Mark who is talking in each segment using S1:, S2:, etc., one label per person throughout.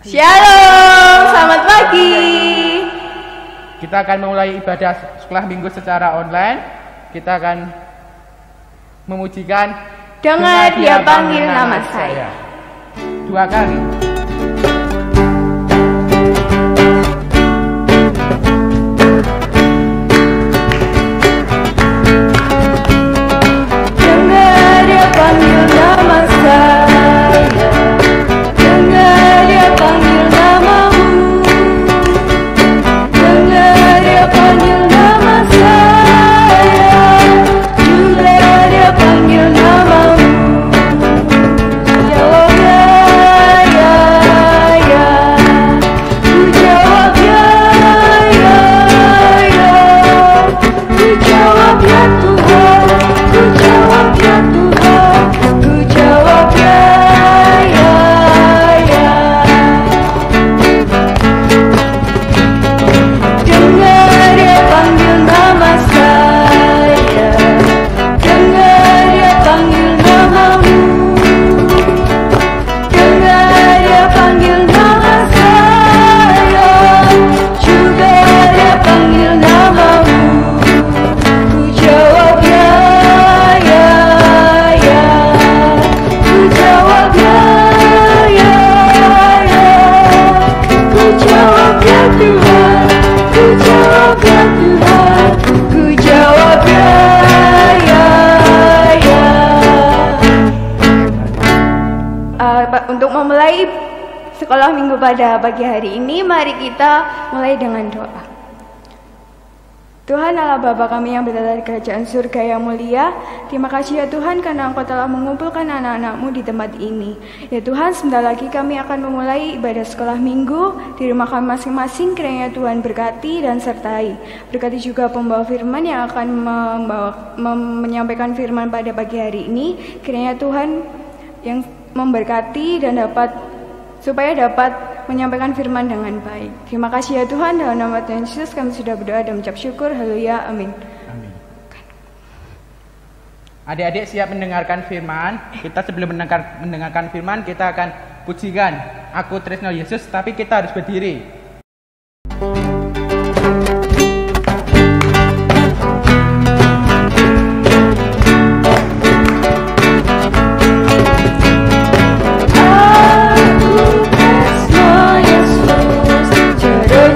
S1: Shalom, selamat pagi.
S2: Kita akan memulai ibadah sekolah minggu secara online. Kita akan memujikan
S1: Dengar Dia panggil nama saya.
S2: 2 kali.
S1: Dengar Dia panggil nama saya. Dengar Dia panggil namamu. Dengar Dia panggil nama saya. Juga Dia panggil namamu. Jawab ya, ya, ya. Ku jawab ya, ya, ya. Ku jawab ya Tuhan. Ku jawab ya Tuhan. Ku jawab ya, ya, ya. Dengar Dia panggil nama saya. Dengar Dia panggil namamu. Dengar Dia panggil nama saya. Juga Dia panggil namamu. Ku jawab ya, ya, ya. Ku jawab ya, ya, ya. Ku jawab ya Tuhan. Ku jawab ya Tuhan. Ku jawab ya, ya, ya. Untuk memulai sekolah minggu pada pagi hari ini, mari kita mulai dengan doa. Tuhan Allah Bapa kami yang berada di kerajaan surga yang mulia, terima kasih ya Tuhan karena Engkau telah mengumpulkan anak-anak-Mu di tempat ini. Ya Tuhan, sebentar lagi kami akan memulai ibadah sekolah minggu di rumah kami masing-masing. Kiranya Tuhan berkati dan sertai. Berkati juga pembawa firman yang akan menyampaikan firman pada pagi hari ini. Kiranya Tuhan yang memberkati dan supaya dapat menyampaikan firman dengan baik. Terima kasih ya Tuhan, dalam nama Tuhan Yesus kami sudah berdoa dan mengucap syukur. Haleluya, amin.
S2: Amin. Adik-adik siap mendengarkan firman. Kita sebelum mendengarkan firman, kita akan pujikan Aku Tresno Yesus, tapi kita harus berdiri.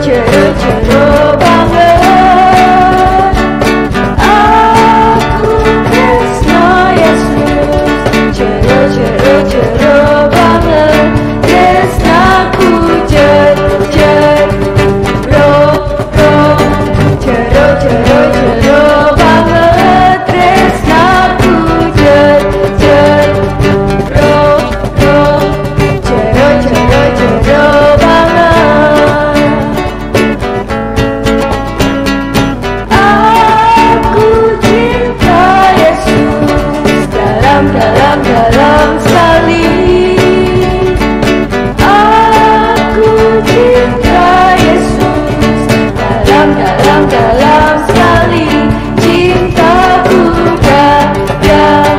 S1: Jero banget. Aku Tresno Yesus. Jero banget. Tresnaku jero banget. Tresnaku jero banget. Aku cinta Yesus dalam sekali. Aku cinta Yesus dalam sekali. Cintaku dalam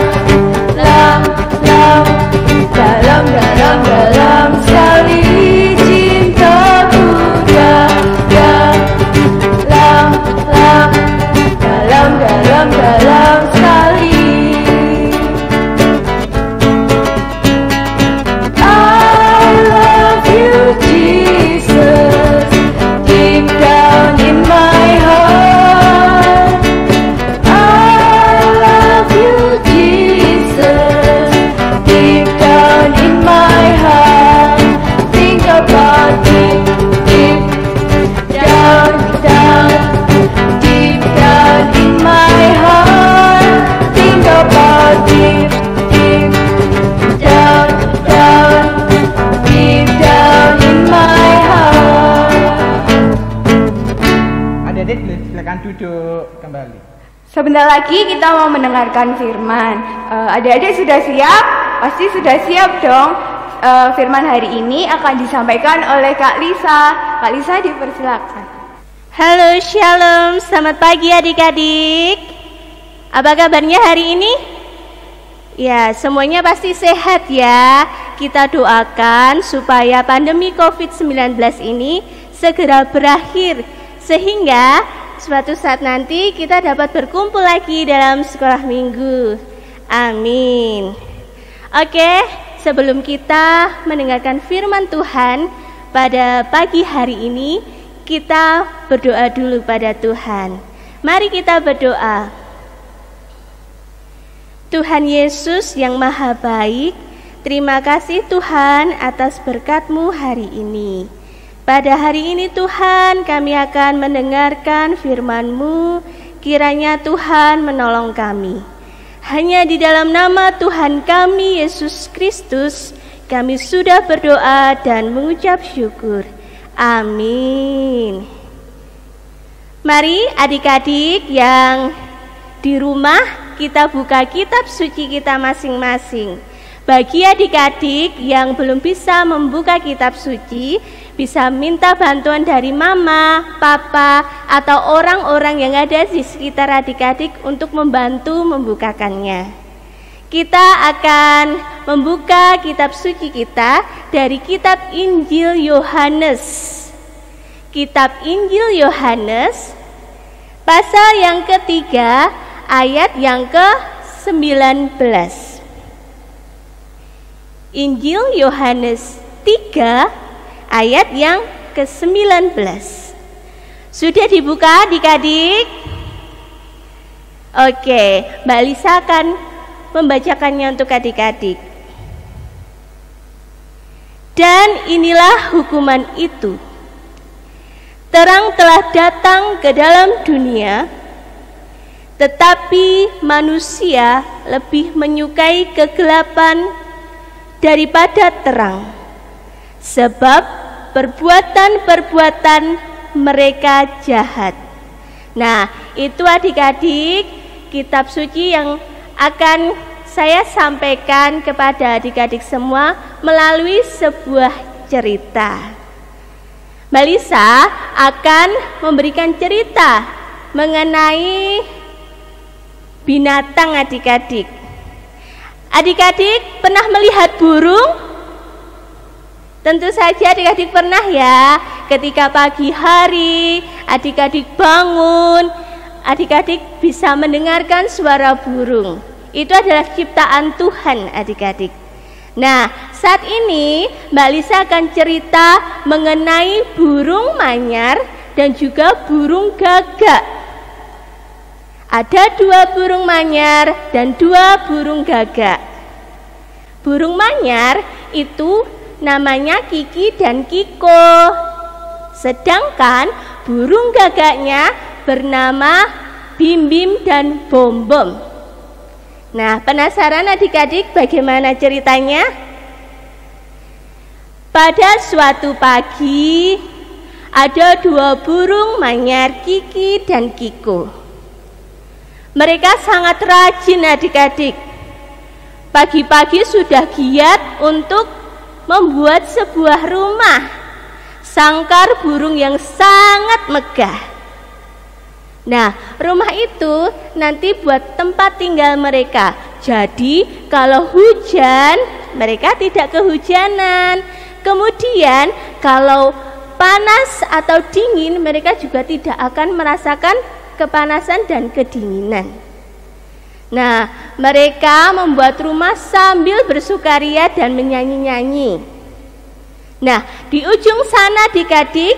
S1: sekali. Cintaku dalam sekali. I love you Jesus, deep down in my heart. I love you Jesus, deep down in my heart. Think about deep down in my heart. Think about deep down in my heart.
S2: Adik-adik silakan duduk kembali.
S1: Sebentar lagi kita mau mendengarkan firman. Adik-adik sudah siap? Pasti sudah siap dong. Firman hari ini akan disampaikan oleh Kak Lisa. Kak Lisa dipersilakan.
S3: Halo, shalom, selamat pagi adik-adik. Apa kabarnya hari ini? Ya, semuanya pasti sehat ya. Kita doakan supaya pandemi COVID-19 ini segera berakhir, sehingga suatu saat nanti kita dapat berkumpul lagi dalam sekolah minggu. Amin. Oke, sebelum kita mendengarkan firman Tuhan pada pagi hari ini, kita berdoa dulu pada Tuhan. Mari kita berdoa. Tuhan Yesus yang maha baik, terima kasih Tuhan atas berkat-Mu hari ini. Pada hari ini Tuhan, kami akan mendengarkan firman-Mu. Kiranya Tuhan menolong kami. Hanya di dalam nama Tuhan kami Yesus Kristus, kami sudah berdoa dan mengucap syukur. Amin. Mari adik-adik yang di rumah, kita buka kitab suci kita masing-masing. Bagi adik-adik yang belum bisa membuka kitab suci, bisa minta bantuan dari mama, papa, atau orang-orang yang ada di sekitar adik-adik untuk membantu membukakannya. Kita akan membuka kitab suci kita dari kitab Injil Yohanes. Kitab Injil Yohanes, pasal yang ketiga, ayat yang ke-19. Injil Yohanes 3 ayat yang ke-19. Sudah dibuka adik-adik? Oke, Mbak Lisa akan membacakannya untuk adik-adik. Dan inilah hukuman itu. Terang telah datang ke dalam dunia, tetapi manusia lebih menyukai kegelapan daripada terang, sebab perbuatan-perbuatan mereka jahat. Nah, itu adik-adik kitab suci yang akan saya sampaikan kepada adik-adik semua melalui sebuah cerita. Mbak Lisa akan memberikan cerita mengenai binatang adik-adik. Adik-adik pernah melihat burung? Tentu saja adik-adik pernah ya. Ketika pagi hari adik-adik bangun, adik-adik bisa mendengarkan suara burung. Itu adalah ciptaan Tuhan adik-adik. Nah, saat ini Mbak Lisa akan cerita mengenai burung manyar dan juga burung gagak. Ada 2 burung manyar dan 2 burung gagak. Burung manyar itu namanya Kiki dan Kiko. Sedangkan burung gagaknya bernama Bim Bim dan Bom Bom. Nah, penasaran adik-adik bagaimana ceritanya? Pada suatu pagi, ada 2 burung manyar Kiki dan Kiko. Mereka sangat rajin adik-adik. Pagi-pagi sudah giat untuk membuat sebuah rumah sangkar burung yang sangat megah. Nah, rumah itu nanti buat tempat tinggal mereka. Jadi, kalau hujan, mereka tidak kehujanan. Kemudian, kalau panas atau dingin, mereka juga tidak akan merasakan kepanasan dan kedinginan. Nah, mereka membuat rumah sambil bersukaria dan menyanyi-nyanyi. Nah, di ujung sana adik-adik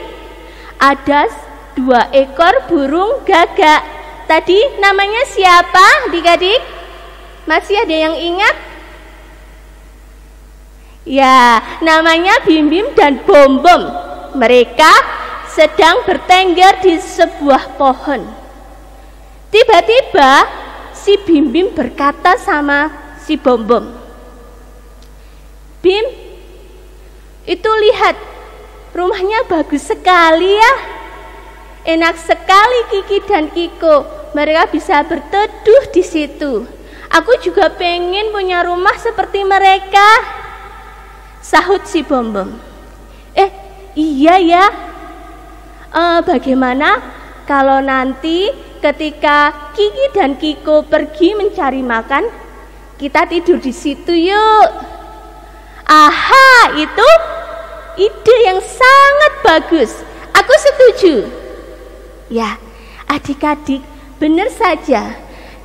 S3: ada 2 ekor burung gagak. Tadi namanya siapa adik-adik? Masih ada yang ingat? Ya, namanya Bim Bim dan Bom Bom. Mereka sedang bertengger di sebuah pohon. Tiba-tiba si Bim Bim berkata sama si Bom Bom, "Bim, itu lihat, rumahnya bagus sekali ya. Enak sekali Kiki dan Kiko, mereka bisa berteduh di situ. Aku juga pengen punya rumah seperti mereka," sahut si Bom Bom. Iya ya. Bagaimana kalau nanti ketika Kiki dan Kiko pergi mencari makan, kita tidur di situ yuk. Aha, itu ide yang sangat bagus. Aku setuju. Ya, adik-adik, benar saja.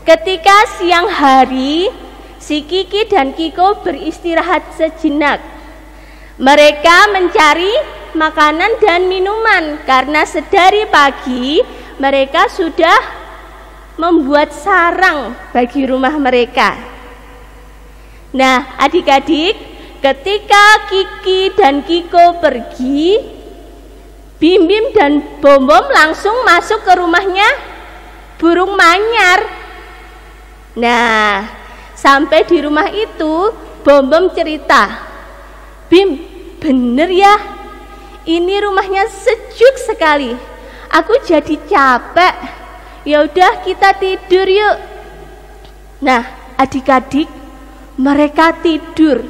S3: Ketika siang hari, si Kiki dan Kiko beristirahat sejenak. Mereka mencari makanan dan minuman karena sedari pagi mereka sudah membuat sarang bagi rumah mereka. Nah, adik-adik, ketika Kiki dan Kiko pergi, Bim Bim dan Bom Bom langsung masuk ke rumahnya burung manyar. Nah, sampai di rumah itu, Bom Bom cerita, Bim, bener ya, ini rumahnya sejuk sekali. Aku jadi capek. Ya udah, kita tidur yuk. Nah, adik-adik, mereka tidur.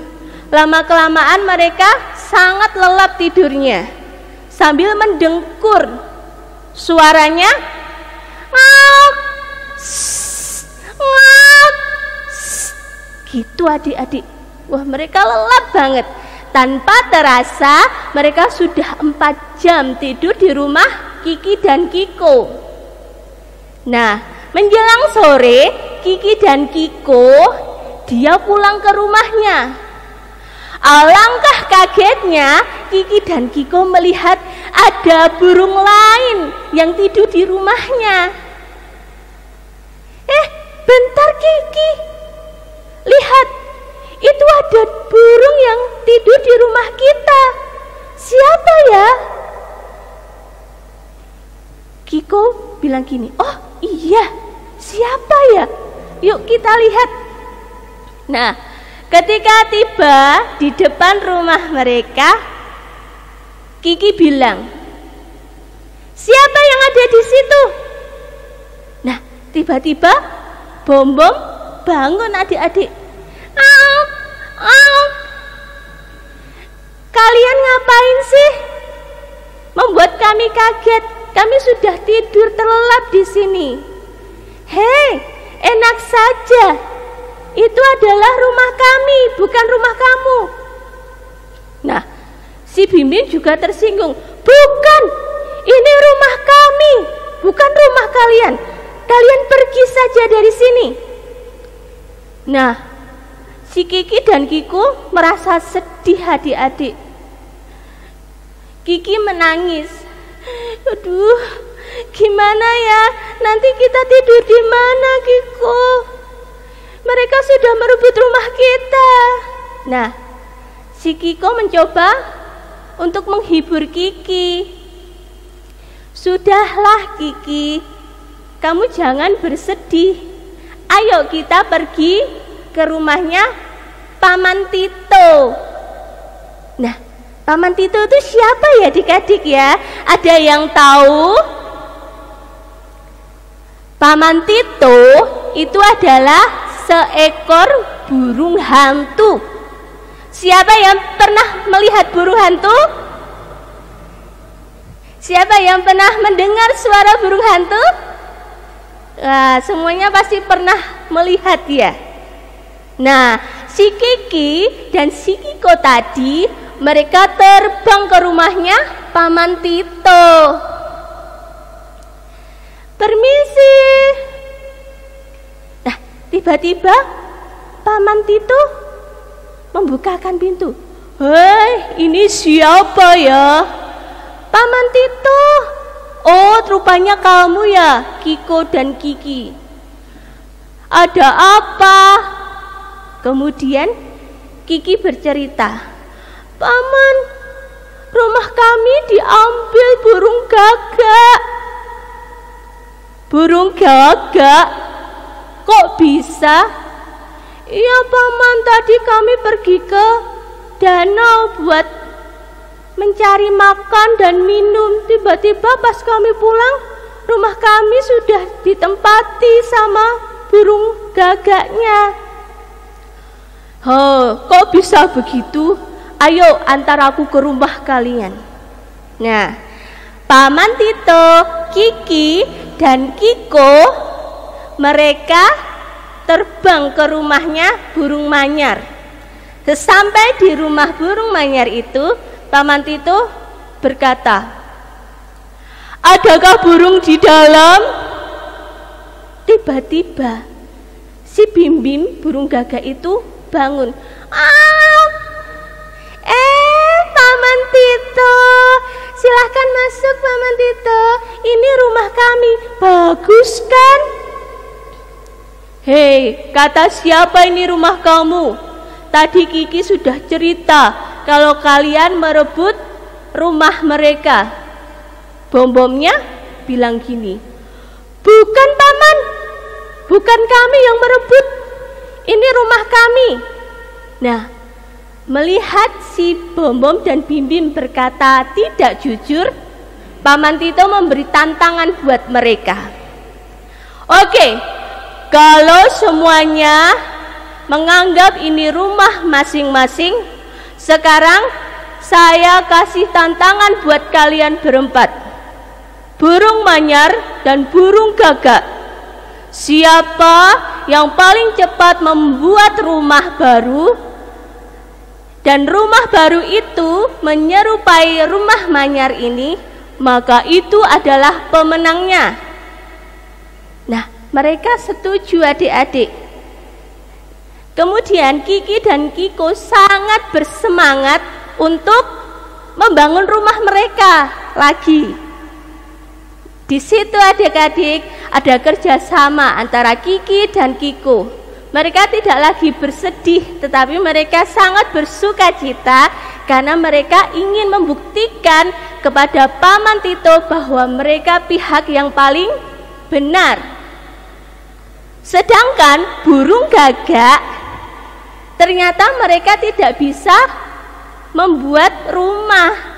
S3: Lama-kelamaan mereka sangat lelap tidurnya, sambil mendengkur. Suaranya ngak, ngak, gitu adik-adik. Wah, mereka lelap banget. Tanpa terasa mereka sudah 4 jam tidur di rumah Kiki dan Kiko. Nah, menjelang sore, Kiki dan Kiko dia pulang ke rumahnya. Alangkah kagetnya Kiki dan Kiko melihat ada burung lain yang tidur di rumahnya. Bentar Kiki, lihat, itu ada burung yang tidur di rumah kita. Siapa ya? Kiko bilang gini, oh iya, siapa ya? Yuk kita lihat. Nah, ketika tiba di depan rumah mereka, Kiki bilang, siapa yang ada di situ? Nah, tiba-tiba Bom Bom bangun adik-adik. Auk, auk. Kalian ngapain sih? Membuat kami kaget. Kami sudah tidur terlelap di sini. Hei, enak saja. Itu adalah rumah kami, bukan rumah kamu. Nah, si Bim Bim juga tersinggung. Bukan, ini rumah kami, bukan rumah kalian. Kalian pergi saja dari sini. Nah, si Kiki dan Kiko merasa sedih adik-adik. Kiki menangis. Aduh, gimana ya? Nanti kita tidur di mana, Kiko? Mereka sudah merebut rumah kita. Nah, si Kiko mencoba untuk menghibur Kiki. Sudahlah Kiki, kamu jangan bersedih. Ayo kita pergi ke rumahnya Paman Tito. Nah, Paman Tito itu siapa ya adik-adik ya? Ada yang tahu? Paman Tito itu adalah seekor burung hantu. Siapa yang pernah melihat burung hantu? Siapa yang pernah mendengar suara burung hantu? Nah, semuanya pasti pernah melihat ya. Nah, si Kiki dan si Kiko tadi mereka terbang ke rumahnya Paman Tito. Permisi. Nah, tiba-tiba Paman Tito membukakan pintu. Hei, ini siapa ya? Paman Tito. Oh, rupanya kamu ya, Kiko dan Kiki. Ada apa? Kemudian Kiki bercerita, Paman, rumah kami diambil burung gagak. Burung gagak? Kok bisa? Iya Paman, tadi kami pergi ke danau buat mencari makan dan minum. Tiba-tiba pas kami pulang, rumah kami sudah ditempati sama burung gagaknya. Kok bisa begitu? Ayo antar aku ke rumah kalian. Nah, Paman Tito, Kiki, dan Kiko mereka terbang ke rumahnya burung manyar. Sesampai di rumah burung manyar itu, Paman Tito berkata, "Adakah burung di dalam?" Tiba-tiba si Bim-Bim burung gagak itu bangun. Paman Tito, silahkan masuk Paman Tito, ini rumah kami, bagus kan? Hei, kata siapa ini rumah kamu? Tadi Kiki sudah cerita kalau kalian merebut rumah mereka. Bom-bomnya bilang gini, "Bukan Paman, bukan kami yang merebut, ini rumah kami." Nah, melihat si Bom-bom dan Bim-Bim berkata tidak jujur, Paman Tito memberi tantangan buat mereka. Oke, kalau semuanya menganggap ini rumah masing-masing, sekarang saya kasih tantangan buat kalian berempat, burung manyar dan burung gagak. Siapa yang paling cepat membuat rumah baru dan rumah baru itu menyerupai rumah manyar ini, maka itu adalah pemenangnya. Nah, mereka setuju adik-adik. Kemudian Kiki dan Kiko sangat bersemangat untuk membangun rumah mereka lagi. Di situ adik-adik ada kerjasama antara Kiki dan Kiko. Mereka tidak lagi bersedih, tetapi mereka sangat bersuka cita karena mereka ingin membuktikan kepada Paman Tito bahwa mereka pihak yang paling benar. Sedangkan burung gagak, ternyata mereka tidak bisa membuat rumah.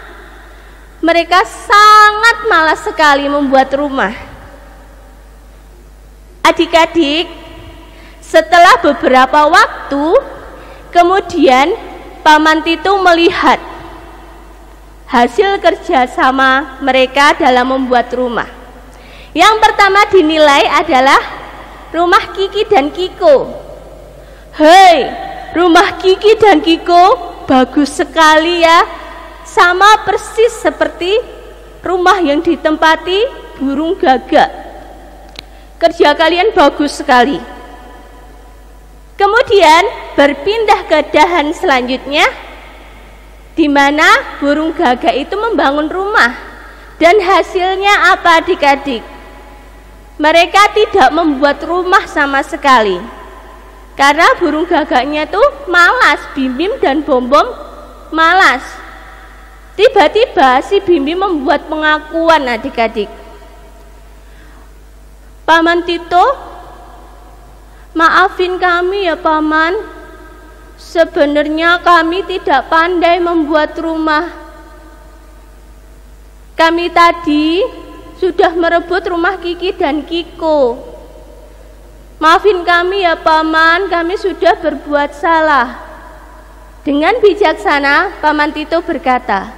S3: Mereka sangat malas sekali membuat rumah. Adik-adik, setelah beberapa waktu, kemudian Paman Tito melihat hasil kerjasama mereka dalam membuat rumah. Yang pertama dinilai adalah rumah Kiki dan Kiko. Hei, rumah Kiki dan Kiko bagus sekali ya, sama persis seperti rumah yang ditempati burung gagak. Kerja kalian bagus sekali. Kemudian berpindah ke dahan selanjutnya, di mana burung gagak itu membangun rumah. Dan hasilnya apa adik-adik? Mereka tidak membuat rumah sama sekali, karena burung gagaknya tuh malas. Bim-Bim dan Bom-bom malas. Tiba-tiba si Bim-Bim membuat pengakuan adik-adik. "Paman Tito, maafin kami ya Paman, sebenarnya kami tidak pandai membuat rumah. Kami tadi sudah merebut rumah Kiki dan Kiko. Maafin kami ya Paman, kami sudah berbuat salah." Dengan bijaksana Paman Tito berkata,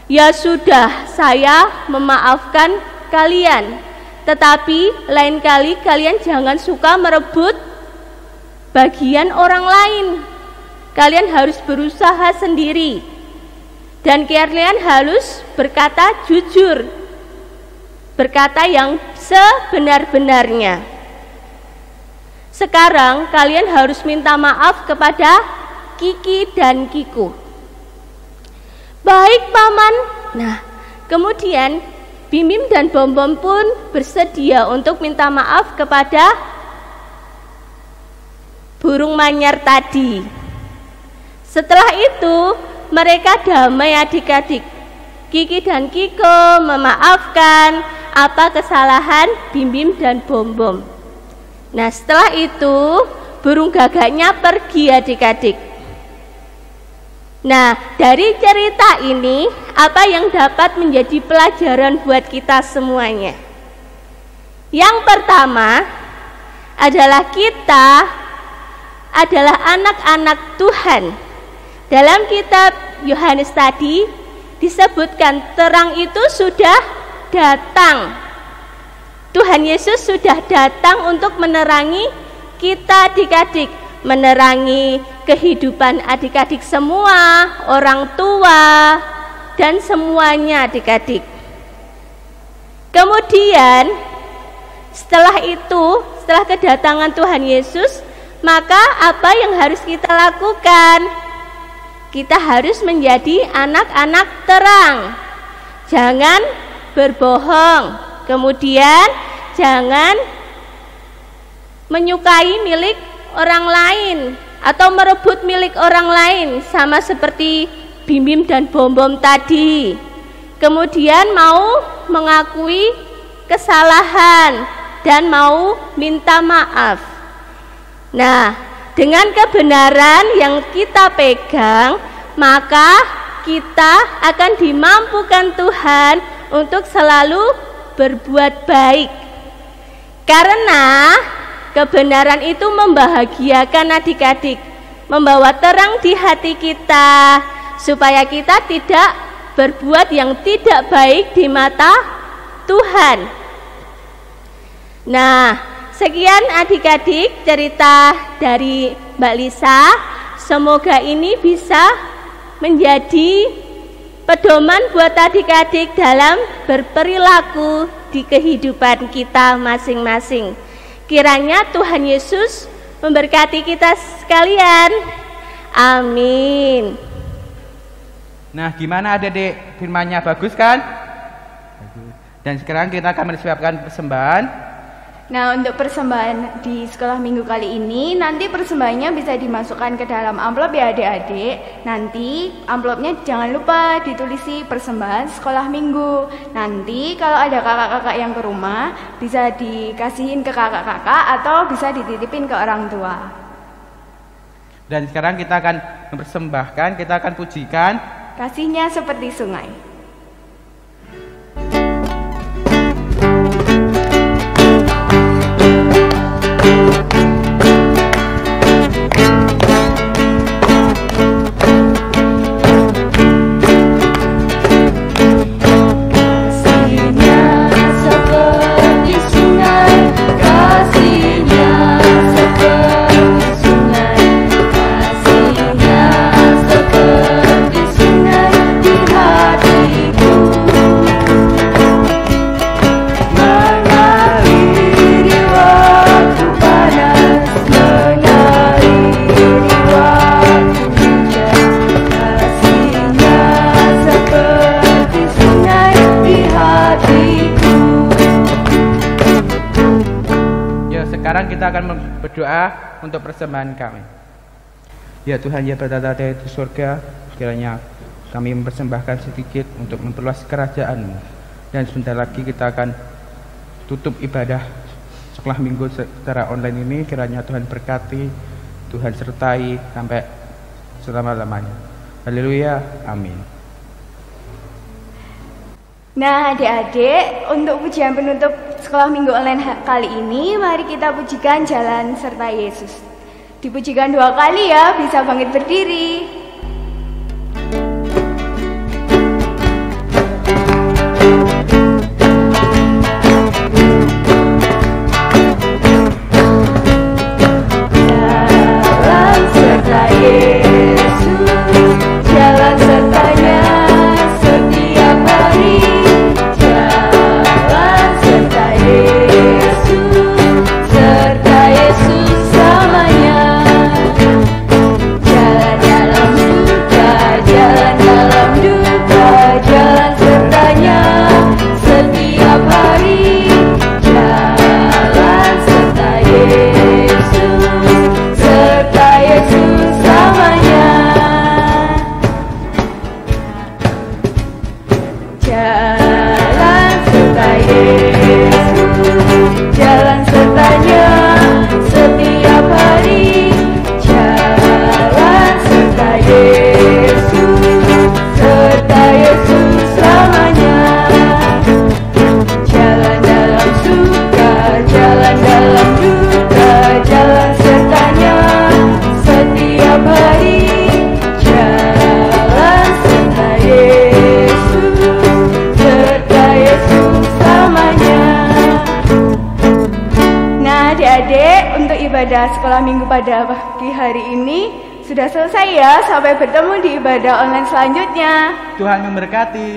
S3: "Ya sudah, saya memaafkan kalian. Tetapi lain kali kalian jangan suka merebut bagian orang lain. Kalian harus berusaha sendiri. Dan kalian harus berkata jujur, berkata yang sebenar-benarnya. Sekarang kalian harus minta maaf kepada Kiki dan Kiko." "Baik Paman." Nah, kemudian Bim-Bim dan Bom-bom pun bersedia untuk minta maaf kepada burung manyar tadi. Setelah itu mereka damai adik-adik. Kiki dan Kiko memaafkan apa kesalahan Bim-Bim dan Bom-bom. Nah, setelah itu burung gagaknya pergi adik-adik. Nah, dari cerita ini, apa yang dapat menjadi pelajaran buat kita semuanya? Yang pertama adalah kita adalah anak-anak Tuhan. Dalam kitab Yohanes tadi disebutkan terang itu sudah datang. Tuhan Yesus sudah datang untuk menerangi kita adik-adik, menerangi kehidupan adik-adik semua, orang tua, dan semuanya adik-adik. Kemudian setelah kedatangan Tuhan Yesus, maka apa yang harus kita lakukan? Kita harus menjadi anak-anak terang. Jangan berbohong. Kemudian jangan menyukai milik orang lain atau merebut milik orang lain, sama seperti Bim-Bim dan Bom-Bom tadi. Kemudian mau mengakui kesalahan dan mau minta maaf. Nah, dengan kebenaran yang kita pegang, maka kita akan dimampukan Tuhan untuk selalu berbuat baik. Karena kebenaran itu membahagiakan adik-adik, membawa terang di hati kita, supaya kita tidak berbuat yang tidak baik di mata Tuhan. Nah, sekian adik-adik cerita dari Mbak Lisa. Semoga ini bisa menjadi pedoman buat adik-adik dalam berperilaku di kehidupan kita masing-masing. Kiranya Tuhan Yesus memberkati kita sekalian. Amin.
S2: Nah, gimana adik-adik, firmannya bagus kan? Dan sekarang kita akan mempersiapkan persembahan.
S1: Nah, untuk persembahan di sekolah minggu kali ini, nanti persembahannya bisa dimasukkan ke dalam amplop ya adik-adik. Nanti amplopnya jangan lupa ditulisi persembahan sekolah minggu. Nanti kalau ada kakak-kakak yang ke rumah, bisa dikasihin ke kakak-kakak atau bisa dititipin ke orang tua.
S2: Dan sekarang kita akan mempersembahkan, kita akan pujikan
S1: Kasihnya Seperti Sungai.
S2: Sekarang kita akan berdoa untuk persembahan kami. Ya Tuhan, ya bertata di surga, kiranya kami mempersembahkan sedikit untuk memperluas kerajaan-Mu. Dan sebentar lagi kita akan tutup ibadah sekolah minggu secara online ini. Kiranya Tuhan berkati, Tuhan sertai sampai selama-lamanya. Haleluya, amin.
S1: Nah adik-adik, untuk pujian penutup sekolah minggu online kali ini, mari kita pujikan Jalan Serta Yesus. Dipujikan 2 kali ya, bisa bangkit berdiri. Jalan serta Yesus, jalan sertanya setiap hari. Nah, adik-adik, untuk ibadah sekolah minggu pada pagi hari ini sudah selesai ya. Sampai bertemu di ibadah online selanjutnya.
S2: Tuhan memberkati.